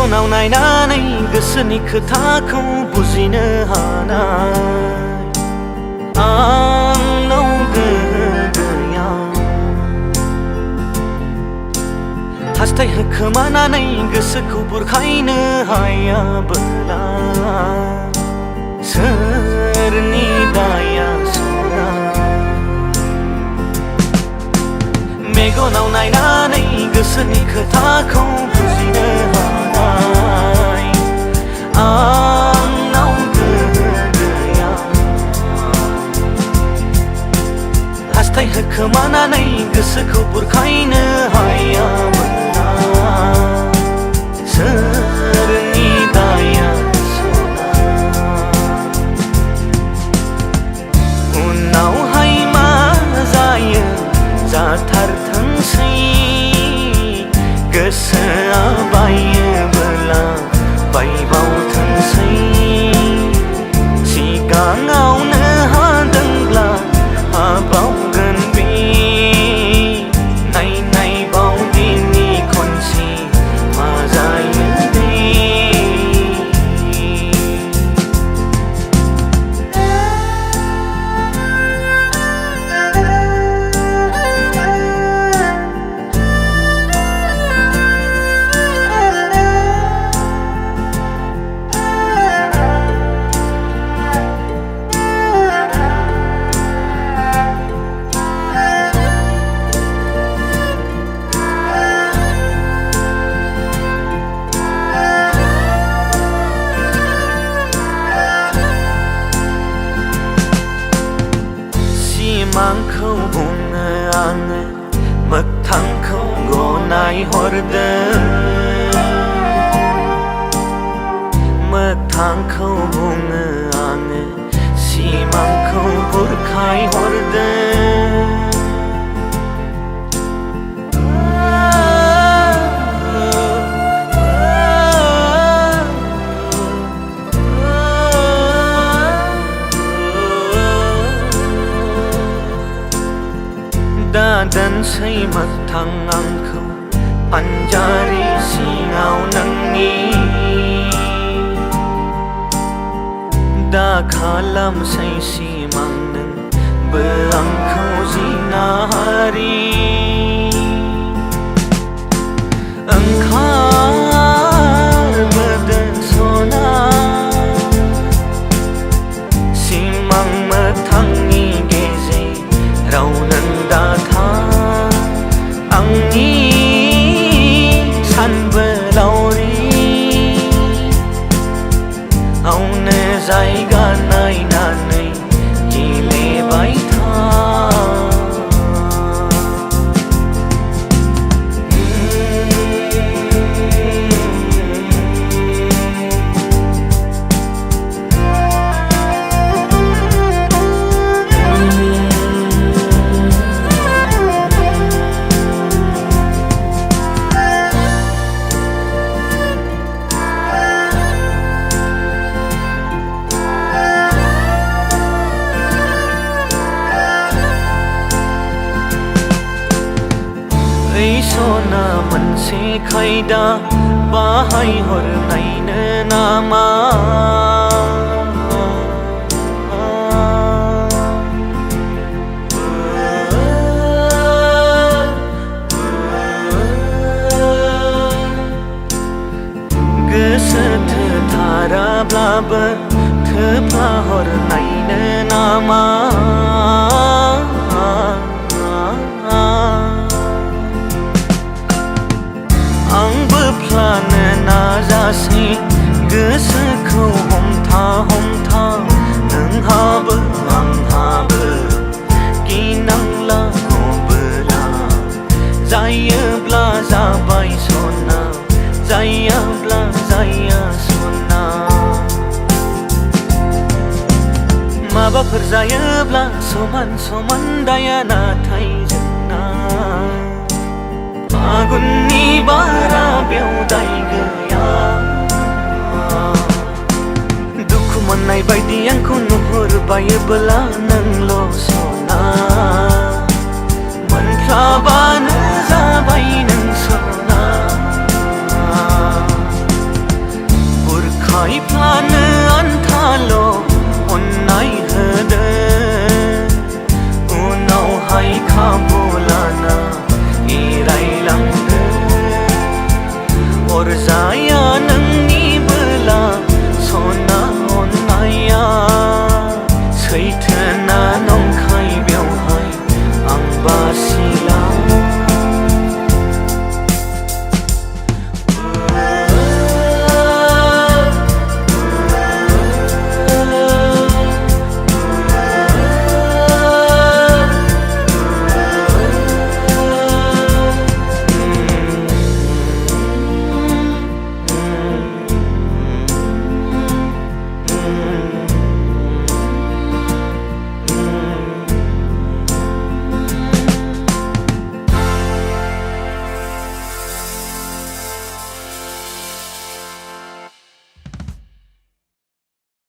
मेगनाव नायनानै गोसोनि खोथाखौ बुजिनो हानाय आंनाव गोहो गैया। हास्थायहोखोमानानै गोसोखौ बुरखायनो हायाबोला सोरनि दाया सना। मेगनाव नायनानै गोसोनि खोथाखौ बुजिनो हानाय आंनाव गोहो गैया। हास्थायहोखोमानानै गोसोखौ बुरखायनो हायाबोला सोरनि दाया सना। उनावहाय मा जायो जाथारथोंसै गोसोआ बायोबोला बायबावथोंसै। सिगाङावनो हादोंब्ला हाबावगोन बे नायनायबावदिनि खनसे मा जायो दे। सिमांखौ बुङो आङो मोगथांखौ गनायहरदों। मोगथांखौ बुङो आङो सिमांखौ बुरखायहरदों। दादोनसै मोगथां आंखौ फानजारि सिङाव नोंनि। दा खालामसै सिमां नोंबो आंखौ जिनाहारि। ओंखारबोदों सना सिमां मोगथांनि गेजेराव नों दाथा आंनि सानबोलावरि। आवनो जायगा नायनानै गेलेबाय था। सना मोनसे खायदा बाहायहरनायनो नामा। गोसो थोथाराब्लाबो थोफ्लाहरनायनो नामा। आंबो फ्लानो नाजासै गोसोखौ हमथा हमथा। नोंहाबो आंहाबो गिनांला गबोला। जायोब्ला जाबाय सना जायाब्ला जाया सना। माबाफोर जायोब्ला समान समान दाया नाथाय जोंना आगुननि बारा बेयाव दाय गैया। दुखु मोननाय बायदि आंखौ नुहुरबायोबोला नोंल' सना मोनफ्लाबाय